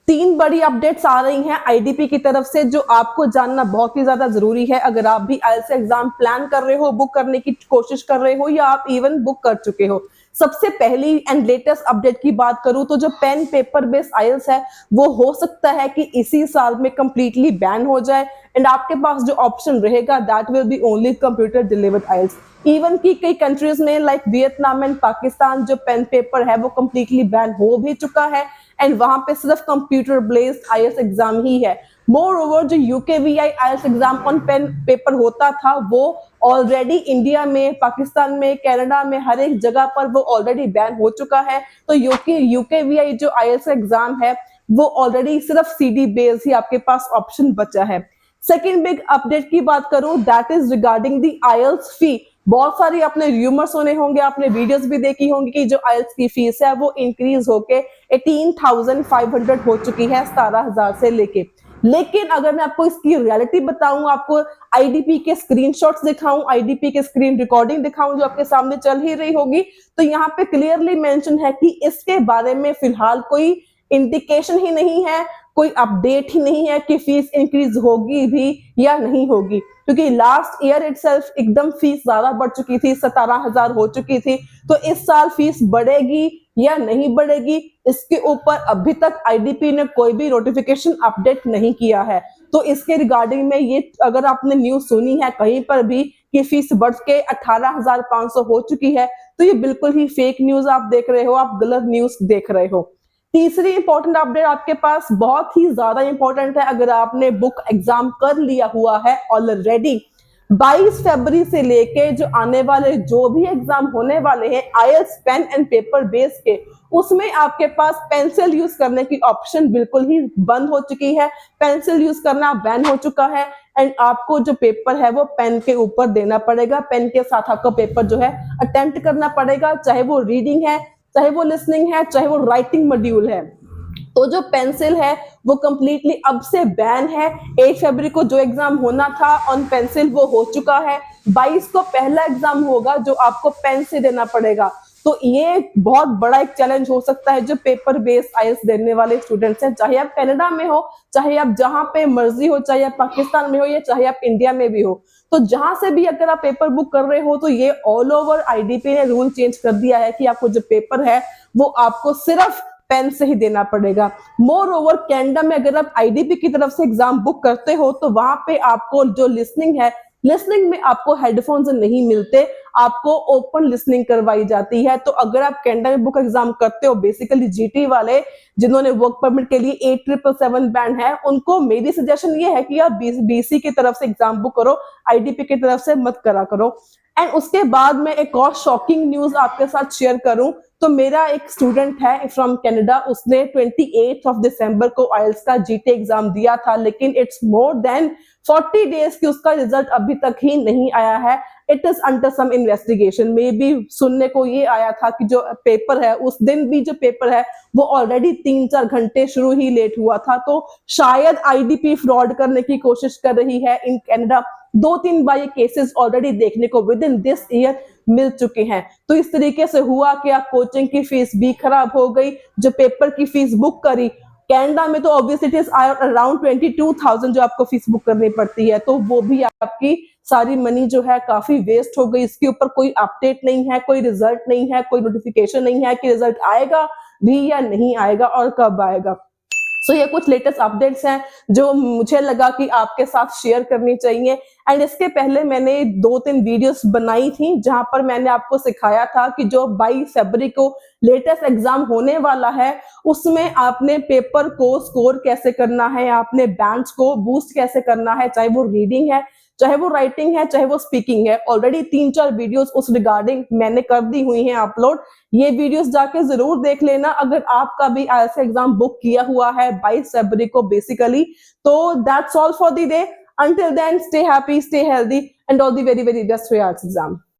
तीन बड़ी अपडेट्स आ रही हैं आईडीपी की तरफ से जो आपको जानना बहुत ही ज्यादा जरूरी है अगर आप भी आईएलटीएस एग्जाम प्लान कर रहे हो, बुक करने की कोशिश कर रहे हो या आप इवन बुक कर चुके हो। सबसे पहली एंड लेटेस्ट अपडेट की बात करूं तो जो पेन पेपर बेस्ड आईएलटीएस है वो हो सकता है कि इसी साल में कंप्लीटली बैन हो जाए एंड आपके पास जो ऑप्शन रहेगा that will be only computer delivered IELTS. Even की कई कंट्रीज में लाइक वियतनाम एंड पाकिस्तान जो पेन पेपर है वो कंप्लीटली बैन हो भी चुका है एंड वहां पे सिर्फ कंप्यूटर बेस्ड आईएलटीएस एग्जाम ही है। मोर ओवर जो UKVI IELTS exam on pen paper होता था वो ऑलरेडी इंडिया में, पाकिस्तान में, कनाडा में हर एक जगह पर वो ऑलरेडी बैन हो चुका है। तो यूकेवीआई जो आईएलटीएस एग्जाम है वो ऑलरेडी सिर्फ सीडी बेस्ड ही आपके पास ऑप्शन बचा है। सेकेंड बिग अपडेट की बात करूं that is regarding the IELTS fee. बहुत सारी आपने र्यूमर सुने होंगे, आपने वीडियोस भी देखी होंगी कि जो आईएलटीएस की फीस है वो इंक्रीज होके 18,500 हो चुकी है, 17,000 से लेके। लेकिन अगर मैं आपको इसकी रियलिटी बताऊं, आपको आईडीपी के स्क्रीनशॉट्स दिखाऊं, आईडीपी के स्क्रीन रिकॉर्डिंग दिखाऊं जो आपके सामने चल ही रही होगी, तो यहाँ पे क्लियरली मेंशन है कि इसके बारे में फिलहाल कोई इंडिकेशन ही नहीं है, कोई अपडेट ही नहीं है कि फीस इंक्रीज होगी भी या नहीं होगी, क्योंकि लास्ट ईयर इटसेल्फ एकदम फीस ज्यादा बढ़ चुकी थी, 17,000 हो चुकी थी। तो इस साल फीस बढ़ेगी या नहीं बढ़ेगी इसके ऊपर अभी तक आईडीपी ने कोई भी नोटिफिकेशन अपडेट नहीं किया है। तो इसके रिगार्डिंग में ये अगर आपने न्यूज सुनी है कहीं पर भी कि फीस बढ़ के 18,500 हो चुकी है तो ये बिल्कुल ही फेक न्यूज आप देख रहे हो, आप गलत न्यूज देख रहे हो। तीसरी इंपॉर्टेंट अपडेट आपके पास बहुत ही ज्यादा इंपॉर्टेंट है अगर आपने बुक एग्जाम कर लिया हुआ है ऑलरेडी। 22 फरवरी से लेके जो आने वाले जो भी एग्जाम होने वाले हैं IELTS pen and paper base के, उसमें आपके पास पेंसिल यूज करने की ऑप्शन बिल्कुल ही बंद हो चुकी है। पेंसिल यूज करना बैन हो चुका है एंड आपको जो पेपर है वो पेन के ऊपर देना पड़ेगा। पेन के साथ आपको पेपर जो है अटेम्प्ट करना पड़ेगा, चाहे वो रीडिंग है, चाहे वो लिसनिंग है, चाहे वो राइटिंग मॉड्यूल है। तो जो पेंसिल है वो कंप्लीटली अब से बैन है। 8 फरवरी को जो एग्जाम होना था ऑन पेंसिल वो हो चुका है। 22 को पहला एग्जाम होगा जो आपको पेन से देना पड़ेगा। तो ये बहुत बड़ा एक चैलेंज हो सकता है जो पेपर बेस्ड आईएलटीएस देने वाले स्टूडेंट्स हैं, चाहे आप कनाडा में हो, चाहे आप जहां पे मर्जी हो, चाहे आप पाकिस्तान में हो या चाहे आप इंडिया में भी हो। तो जहां से भी अगर आप पेपर बुक कर रहे हो तो ये ऑल ओवर आईडीपी ने रूल चेंज कर दिया है कि आपको जो पेपर है वो आपको सिर्फ पेन से ही देना पड़ेगा। मोर ओवर कनाडा में अगर आप आईडीपी की तरफ से एग्जाम बुक करते हो तो वहां पे आपको जो लिसनिंग है, लिसनिंग में आपको हेडफोन्स नहीं मिलते, आपको ओपन लिसनिंग करवाई जाती है। तो अगर आप कनाडा में बुक एग्जाम करते हो, बेसिकली जीटी वाले जिन्होंने वर्क परमिट के लिए 8777 बैंड है, उनको मेरी सजेशन ये है कि आप बीसी की तरफ से एग्जाम बुक करो, आईडीपी की तरफ से मत करा करो। एंड उसके बाद मैं एक और शॉकिंग न्यूज आपके साथ शेयर करूं तो मेरा एक स्टूडेंट है फ्रॉम कनाडा, उसने 28 ऑफ दिसंबर को आईएलटीएस का जीटी एग्जाम दिया था, लेकिन इट्स मोर देन 40 डेज की उसका रिजल्ट अभी तक ही नहीं आया है। It is under some investigation. Maybe सुनने को ये आया था कि जो पेपर है उस दिन भी जो पेपर है वो ऑलरेडी 3-4 घंटे शुरू ही लेट हुआ था। तो शायद आईडीपी फ्रॉड करने की कोशिश कर रही है इन कनाडा। 2-3 बार ये केसेस ऑलरेडी देखने को विद इन दिस ईयर मिल चुके हैं। तो इस तरीके से हुआ कि कोचिंग की फीस भी खराब हो गई, जो पेपर की फीस बुक करी कनाडा में तो ऑब्वियसली इट इज अराउंड 22,000 जो आपको फीस बुक करनी पड़ती है, तो वो भी आपकी सारी मनी जो है काफी वेस्ट हो गई। इसके ऊपर कोई अपडेट नहीं है, कोई रिजल्ट नहीं है, कोई नोटिफिकेशन नहीं है कि रिजल्ट आएगा भी या नहीं आएगा और कब आएगा। सो ये कुछ लेटेस्ट अपडेट्स हैं जो मुझे लगा कि आपके साथ शेयर करनी चाहिए। एंड इसके पहले मैंने 2-3 वीडियोस बनाई थी जहां पर मैंने आपको सिखाया था कि जो 22 फरवरी को लेटेस्ट एग्जाम होने वाला है उसमें आपने पेपर को स्कोर कैसे करना है, आपने बैंड्स को बूस्ट कैसे करना है, चाहे वो रीडिंग है, चाहे वो राइटिंग है, चाहे वो स्पीकिंग है। ऑलरेडी 3-4 वीडियोस उस रिगार्डिंग मैंने कर दी हुई हैं अपलोड। ये वीडियोस जाके जरूर देख लेना अगर आपका भी आईएलटीएस एग्जाम बुक किया हुआ है 22 फरवरी को बेसिकली। तो that's all for the day. Until then, stay happy, stay healthy, and all the very, very best for your arts exam.